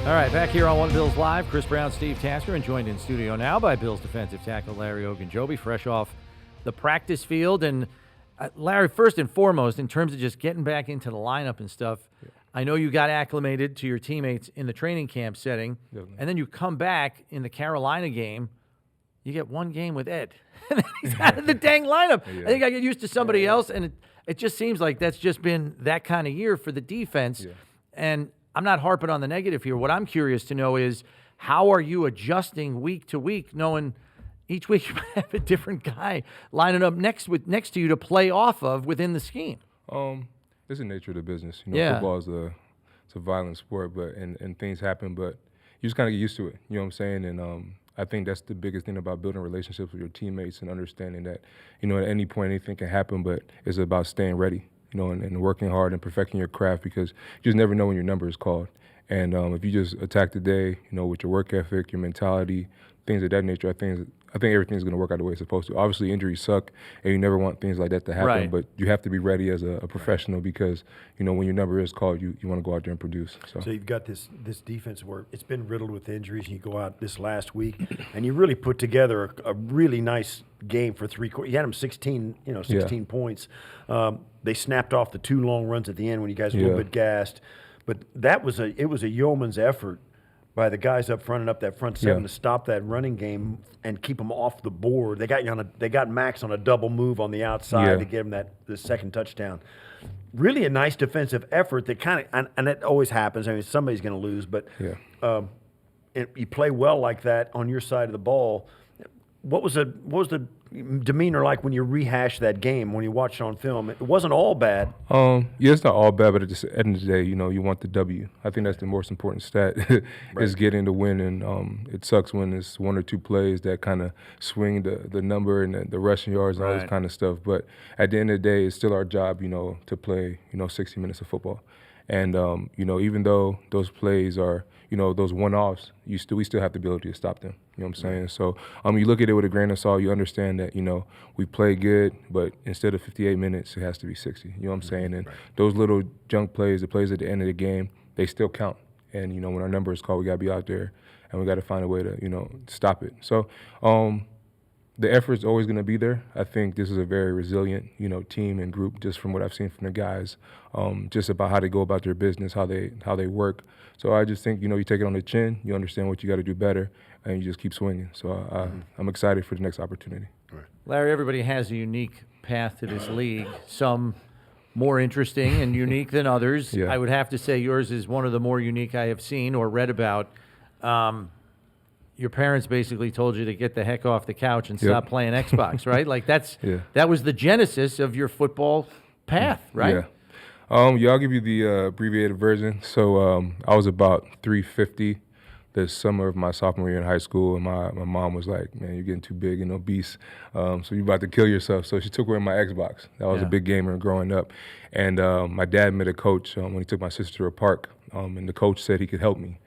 All right, back here on One Bills Live, Chris Brown, Steve Tasker, and joined in studio now by Bills defensive tackle Larry Ogunjobi, fresh off the practice field. And Larry, first and foremost, in terms of just getting back into the lineup and stuff, I know you got acclimated to your teammates in the training camp setting, and then you come back in the Carolina game, you get one game with Ed, and then he's out of the dang lineup. I think I get used to somebody else, and it just seems like that's just been that kind of year for the defense. And I'm not harping on the negative here. What I'm curious to know is, how are you adjusting week to week, knowing each week you might have a different guy lining up next to you to play off of within the scheme? It's the nature of the business. Football is it's a violent sport, but and things happen, but you just kind of get used to it. You know what I'm saying? And I think that's the biggest thing about building relationships with your teammates and understanding that, at any point anything can happen, but it's about staying ready. And working hard and perfecting your craft, because you just never know when your number is called. And if you just attack the day, with your work ethic, your mentality, things of that nature, I think everything's going to work out the way it's supposed to. Obviously, injuries suck, and you never want things like that to happen. Right. But you have to be ready as a professional, because when your number is called, you want to go out there and produce. So you've got this defense where it's been riddled with injuries, and you go out this last week, and you really put together a really nice game for three quarters. You had them 16 points. They snapped off the two long runs at the end when you guys were a little bit gassed, but it was a yeoman's effort by the guys up front and up that front seven to stop that running game and keep them off the board. They got Max on a double move on the outside to get him the second touchdown. Really a nice defensive effort that kind of, and it always happens. I mean, somebody's going to lose, but you play well like that on your side of the ball. What was the demeanor like when you rehash that game, when you watch it on film? It wasn't all bad. It's not all bad, but at the end of the day, you want the W. I think that's the most important stat is getting the win, and it sucks when it's one or two plays that kind of swing the number and the rushing yards and all this kind of stuff. But at the end of the day, it's still our job, to play, 60 minutes of football. And, even though those plays are, those one-offs, we still have the ability to stop them. You know what I'm saying? So you look at it with a grain of salt, you understand that, we play good, but instead of 58 minutes, it has to be 60. You know what I'm saying? And those little junk plays, the plays at the end of the game, they still count. And, when our number is called, we got to be out there, and we got to find a way to, stop it. So the effort is always going to be there. I think this is a very resilient, team and group, just from what I've seen from the guys, just about how they go about their business, how they work. So I just think, you take it on the chin, you understand what you got to do better, and you just keep swinging. So I'm excited for the next opportunity. Right. Larry, everybody has a unique path to this league, some more interesting and unique than others. I would have to say yours is one of the more unique I have seen or read about. Your parents basically told you to get the heck off the couch and stop playing Xbox, right? Like that was the genesis of your football path, right? Yeah. I'll give you the abbreviated version. So I was about 350 the summer of my sophomore year in high school, and my mom was like, "Man, you're getting too big and obese, so you're about to kill yourself." So she took away my Xbox. I was a big gamer growing up, and my dad met a coach when he took my sister to a park, and the coach said he could help me.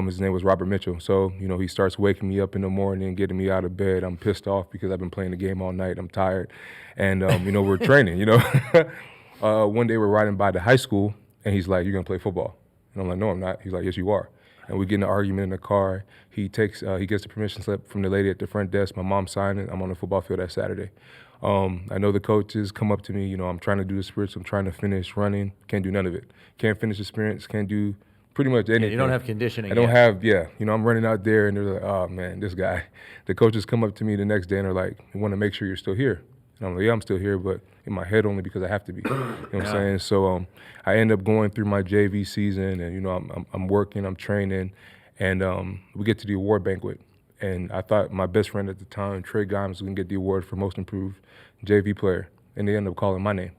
His name was Robert Mitchell. So, he starts waking me up in the morning, getting me out of bed. I'm pissed off because I've been playing the game all night. I'm tired. And, we're training, One day we're riding by the high school, and he's like, "You're going to play football?" And I'm like, "No, I'm not." He's like, "Yes, you are." And we get in an argument in the car. He gets the permission slip from the lady at the front desk. My mom signed it. I'm on the football field that Saturday. I know the coaches come up to me. I'm trying to do the sprints. I'm trying to finish running. Can't do none of it. Can't finish the sprints. Can't do pretty much anything. You don't have conditioning. I don't have, I'm running out there, and they're like, "Oh, man, this guy." The coaches come up to me the next day, and they're like, "We want to make sure you're still here." And I'm like, "Yeah, I'm still here, but in my head only because I have to be." You know what I'm saying? So I end up going through my JV season, and, I'm working, I'm training, and we get to the award banquet. And I thought my best friend at the time, Trey Gimes, was going to get the award for most improved JV player, and they ended up calling my name.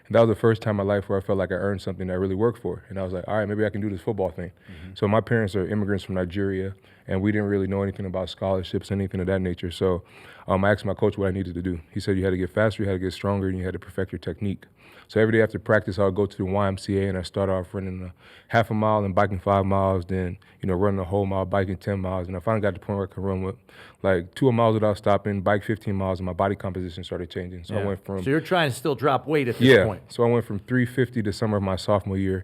And that was the first time in my life where I felt like I earned something that I really worked for. And I was like, all right, maybe I can do this football thing. So my parents are immigrants from Nigeria, and we didn't really know anything about scholarships, anything of that nature. So I asked my coach what I needed to do. He said you had to get faster, you had to get stronger, and you had to perfect your technique. So every day after practice, I would go to the YMCA, and I start off running a half a mile and biking 5 miles, then, running a whole mile, biking 10 miles. And I finally got to the point where I could run with like 2 miles without stopping, bike 15 miles, and my body composition started changing. So I went from... So you're trying to still drop weight at this point. So I went from 350 the summer of my sophomore year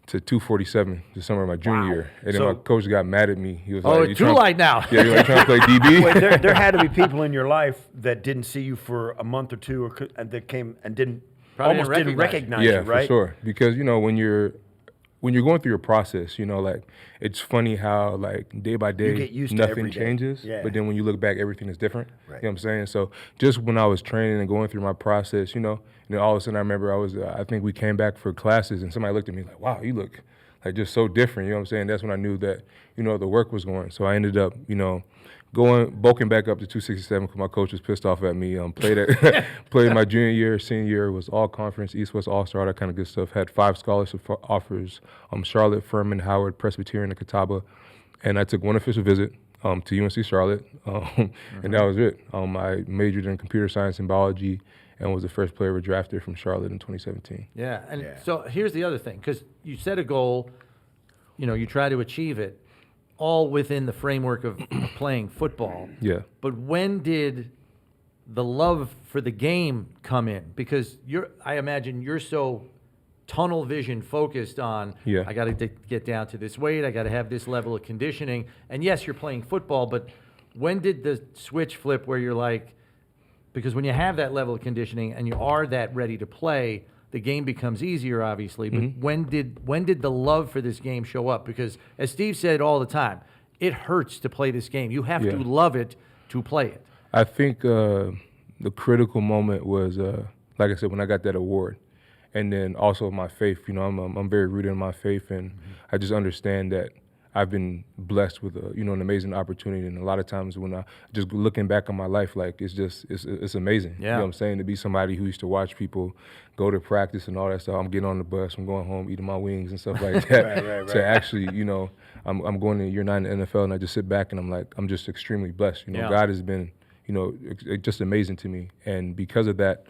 to 247 the summer of my junior year. And then my coach got mad at me. He was like, too light now. Yeah, you're like trying to play DB? Wait, there had to be people in your life that didn't see you for a month or two and that came and didn't recognize you, right? Yeah, for sure. Because, when you're going through your process, it's funny how day by day You get used to nothing every day. changes, Yeah. but then when you look back, everything is different. Right. You know what I'm saying? So just when I was training and going through my process, and then all of a sudden I remember I think we came back for classes and somebody looked at me like, wow, you look like just so different. You know what I'm saying? That's when I knew that, the work was going. So I ended up, bulking back up to 267 because my coach was pissed off at me. Played my junior year, senior year, was all conference, East-West All-Star, that kind of good stuff. Had 5 scholarship offers, Charlotte, Furman, Howard, Presbyterian, and Catawba. And I took one official visit to UNC Charlotte, and that was it. I majored in computer science and biology and was the first player ever drafted from Charlotte in 2017. Yeah, so here's the other thing, because you set a goal, you try to achieve it, all within the framework of playing football. Yeah. But when did the love for the game come in? Because I imagine you're so tunnel vision focused on, I got to get down to this weight, I got to have this level of conditioning. And yes, you're playing football, but when did the switch flip where you're like, because when you have that level of conditioning and you are that ready to play, the game becomes easier, obviously. But when did the love for this game show up? Because as Steve said all the time, it hurts to play this game. You have to love it to play it. I think the critical moment was, like I said, when I got that award. And then also my faith. I'm very rooted in my faith, and I just understand that I've been blessed with an amazing opportunity. And a lot of times when I just looking back on my life, it's amazing. Yeah. You know what I'm saying? To be somebody who used to watch people go to practice and all that stuff. I'm getting on the bus, I'm going home, eating my wings and stuff like that. Right. To actually, I'm going to year 9 in the NFL, and I just sit back and I'm just extremely blessed. God has been, just amazing to me. And because of that,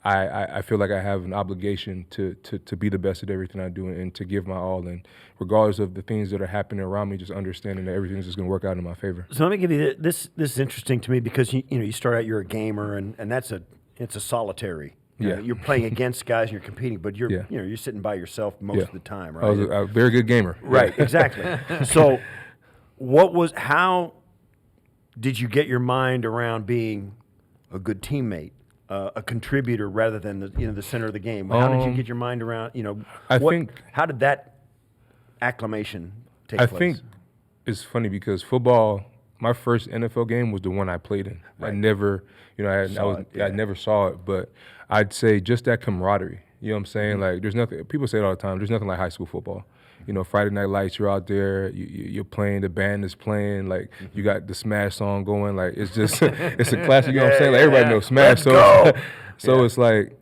I feel like I have an obligation to be the best at everything I do and to give my all. And regardless of the things that are happening around me, just understanding that everything's just going to work out in my favor. So let me give you this. This is interesting to me because you start out, you're a gamer, and it's a solitary. You're playing against guys and you're competing, but you're sitting by yourself most of the time, right? I was a very good gamer. Right, exactly. So how did you get your mind around being a good teammate? A contributor rather than the center of the game. How did you get your mind around? How did that acclimation take place? I think it's funny because football. My first NFL game was the one I played in. Right. I never, I never saw it, but I'd say just that camaraderie. You know what I'm saying? Like, there's nothing. People say it all the time. There's nothing like high school football. Friday Night Lights, you're out there, you're playing, the band is playing, like, you got the Smash song going, like, it's just, it's a classic, you know what I'm saying? Like, everybody knows Smash, so it's like,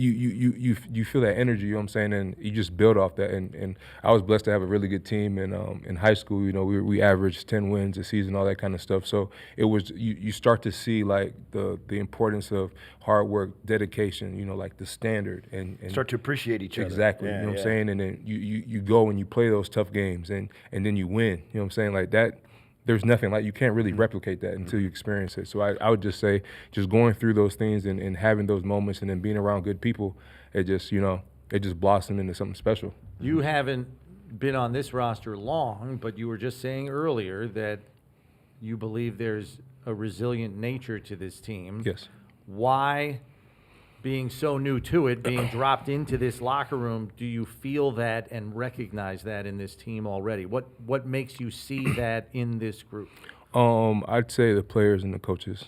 you feel that energy, you know what I'm saying, and you just build off that, and I was blessed to have a really good team in high school. We averaged 10 wins a season, all that kind of stuff, so it was, you start to see, like, the importance of hard work, dedication, like the standard, and start to appreciate each other. Exactly, you know what I'm saying, and then you go and you play those tough games, and then you win, you know what I'm saying, like that. There's nothing like, you can't really replicate that until you experience it. So I would just say, just going through those things and having those moments and then being around good people, it just, it just blossomed into something special. You haven't been on this roster long, but you were just saying earlier that you believe there's a resilient nature to this team. Yes. Why, being so new to it, being dropped into this locker room, do you feel that and recognize that in this team already? What makes you see that in this group? I'd say the players and the coaches.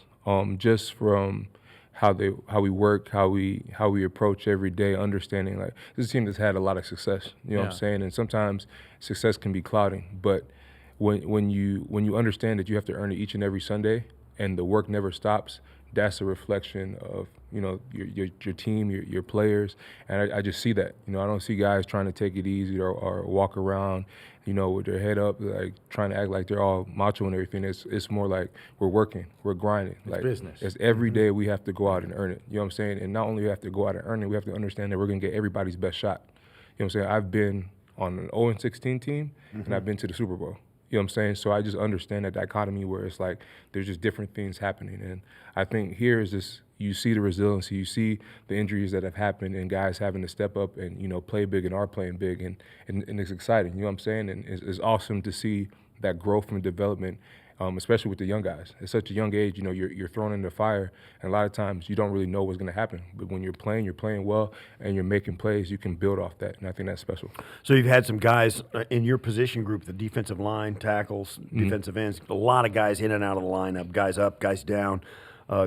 Just from how we work, how we approach every day, understanding, like, this team has had a lot of success. You know what I'm saying? And sometimes success can be clouding, but when you understand that you have to earn it each and every Sunday, and the work never stops, that's a reflection of your team, your players, and I just see that. I don't see guys trying to take it easy or walk around, with their head up, like trying to act like they're all macho and everything. It's more like we're working, we're grinding. It's like business. It's every day we have to go out and earn it. You know what I'm saying? And not only we have to go out and earn it, we have to understand that we're gonna get everybody's best shot. You know what I'm saying? I've been on an 0-16 team, and I've been to the Super Bowl. You know what I'm saying? So I just understand that dichotomy where it's like there's just different things happening. And I think here is this, you see the resiliency, you see the injuries that have happened and guys having to step up and, play big and are playing big. And it's exciting, you know what I'm saying? And it's awesome to see that growth and development, especially with the young guys. At such a young age, you're thrown in the fire, and a lot of times you don't really know what's going to happen. But when you're playing well, and you're making plays, you can build off that, and I think that's special. So you've had some guys in your position group, the defensive line, tackles, defensive ends, a lot of guys in and out of the lineup, guys up, guys down,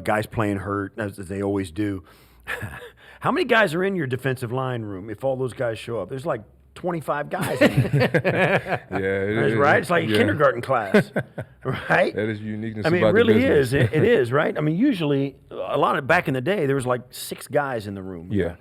guys playing hurt, as they always do. How many guys are in your defensive line room if all those guys show up? There's like 25 guys in there. Yeah, right? It's like a kindergarten class, right? That is uniqueness. I mean, about it really the business. is. It is, right? I mean, usually, a lot of back in the day, there was like 6 guys in the room. Yeah.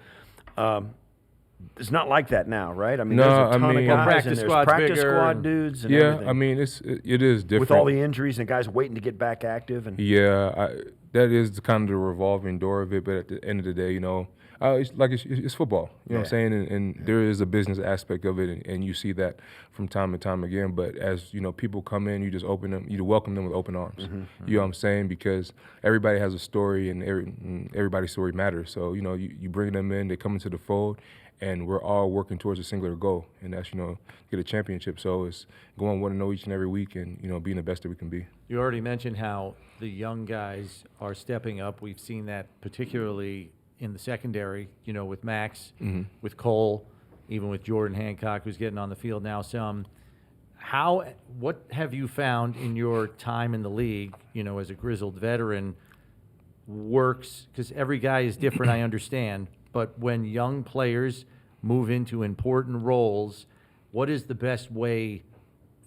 It's not like that now, right? I mean, No, there's a ton of guys practice in there. squad's Practice bigger squad dudes and Yeah, everything. I mean, it is different. With all the injuries and guys waiting to get back active. And Yeah, that is kind of the revolving door of it. But at the end of the day, it's football. You know what I'm saying? And there is a business aspect of it, and you see that from time to time again. But as people come in, you just you welcome them with open arms. You know what I'm saying? Because everybody has a story, and everybody's story matters. So you bring them in, they come into the fold, and we're all working towards a singular goal, and that's get a championship. So it's going 1-0 each and every week, and being the best that we can be. You already mentioned how the young guys are stepping up. We've seen that particularly in the secondary, with Max, with Cole, even with Jordan Hancock, who's getting on the field now some. What have you found in your time in the league, as a grizzled veteran, works? Because every guy is different, I understand. But when young players move into important roles, what is the best way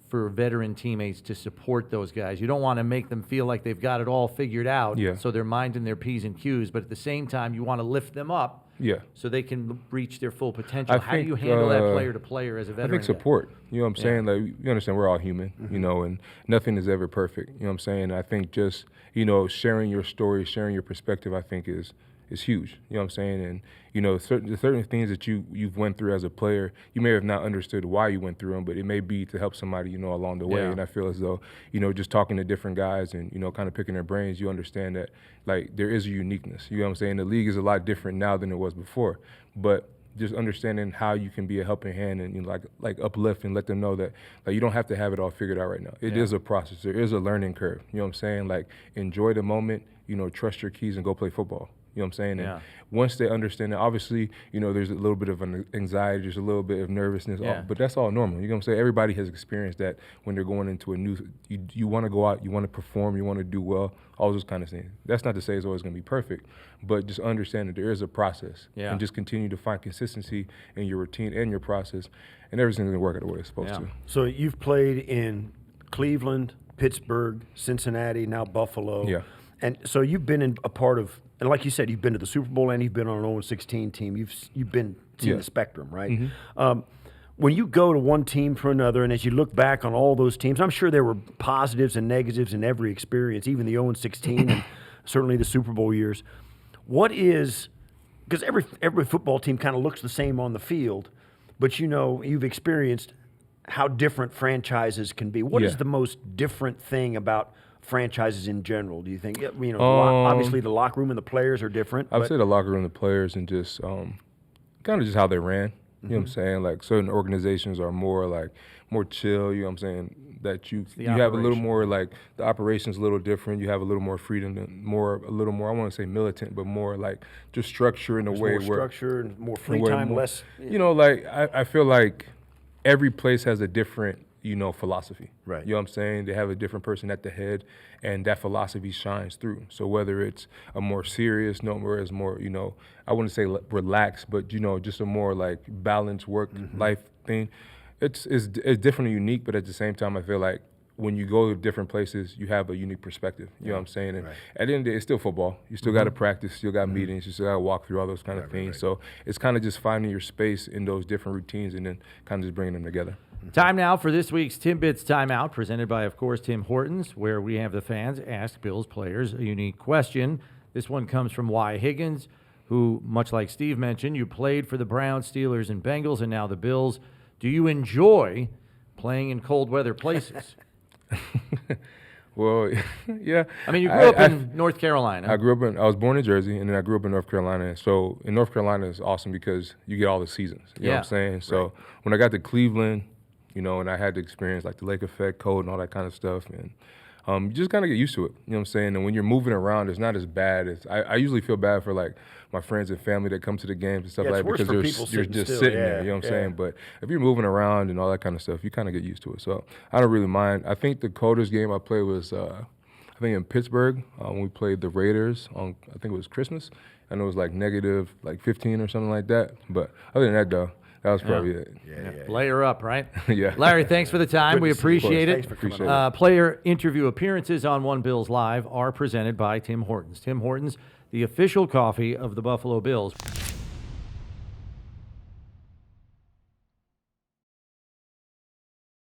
for veteran teammates to support those guys? You don't want to make them feel like they've got it all figured out, so they're minding their P's and Q's, but at the same time, you want to lift them up so they can reach their full potential. How do you handle that player to player as a veteran? I think support. You know what I'm saying? Like, you understand we're all human, and nothing is ever perfect. You know what I'm saying? I think just, sharing your story, sharing your perspective, I think is huge. You know what I'm saying? And, certain things that you've went through as a player, you may have not understood why you went through them, but it may be to help somebody, along the way. Yeah. And I feel as though, just talking to different guys and, kind of picking their brains, you understand that, like, there is a uniqueness. You know what I'm saying? The league is a lot different now than it was before. But just understanding how you can be a helping hand and like uplift and let them know that you don't have to have it all figured out right now. It is a process. There is a learning curve. You know what I'm saying? Like, enjoy the moment, trust your keys and go play football. You know what I'm saying? And once they understand that, obviously, there's a little bit of an anxiety, there's a little bit of nervousness, but that's all normal. You know what I'm saying? Everybody has experienced that when they're going into a new, you want to go out, you want to perform, you want to do well, all those kind of things. That's not to say it's always going to be perfect, but just understand that there is a process and just continue to find consistency in your routine and your process, and everything's going to work out the way it's supposed to. So you've played in Cleveland, Pittsburgh, Cincinnati, now Buffalo. Yeah. And so you've been a part of, and like you said, you've been to the Super Bowl and you've been on an 0-16 team. You've been seeing the spectrum, right? When you go to one team for another, and as you look back on all those teams, I'm sure there were positives and negatives in every experience, even the 0-16 and certainly the Super Bowl years. What is, because every football team kind of looks the same on the field, but you've experienced how different franchises can be. What is the most different thing about franchises in general, do you think? Obviously the locker room and the players are different. I would say the locker room, the players, and just kind of just how they ran. You know what I'm saying? Like, certain organizations are more chill, you know what I'm saying? That you have a little more, like, the operation's a little different. You have a little more freedom, a little more, I want to say militant, but more like just structure in a way more where structure and more free time, less. I feel like every place has a different philosophy. Right. You know what I'm saying? They have a different person at the head, and that philosophy shines through. So whether it's a more serious, whereas more, I wouldn't say relaxed, but, just a more like balanced work life thing, it's different and unique, but at the same time, I feel like when you go to different places, you have a unique perspective. You know what I'm saying? And at the end of the day, it's still football. You still got to practice, still got meetings, you still got to walk through all those kind of things. So it's kind of just finding your space in those different routines and then kind of just bringing them together. Time now for this week's Timbits Timeout, presented by, of course, Tim Hortons, where we have the fans ask Bills players a unique question. This one comes from Y. Higgins, who, much like Steve mentioned, you played for the Browns, Steelers, and Bengals, and now the Bills. Do you enjoy playing in cold weather places? Well, yeah. I mean, you grew up in North Carolina. I was born in Jersey, and then I grew up in North Carolina. So in North Carolina, it's awesome because you get all the seasons. You know what I'm saying? So when I got to Cleveland, you know, and I had to experience like the lake effect, cold, and all that kind of stuff, and you just kind of get used to it. You know what I'm saying? And when you're moving around, it's not as bad as I usually feel bad for like my friends and family that come to the games and stuff like that because you're just sitting there. You know what I'm saying? But if you're moving around and all that kind of stuff, you kind of get used to it. So I don't really mind. I think the coldest game I played was I think in Pittsburgh when we played the Raiders on I think it was Christmas, and it was like negative like 15 or something like that. But other than that though. That was probably it. Layer up, right? Yeah. Larry, thanks for the time. We appreciate it. Thanks for coming on. Player interview appearances on One Bills Live are presented by Tim Hortons. Tim Hortons, the official coffee of the Buffalo Bills.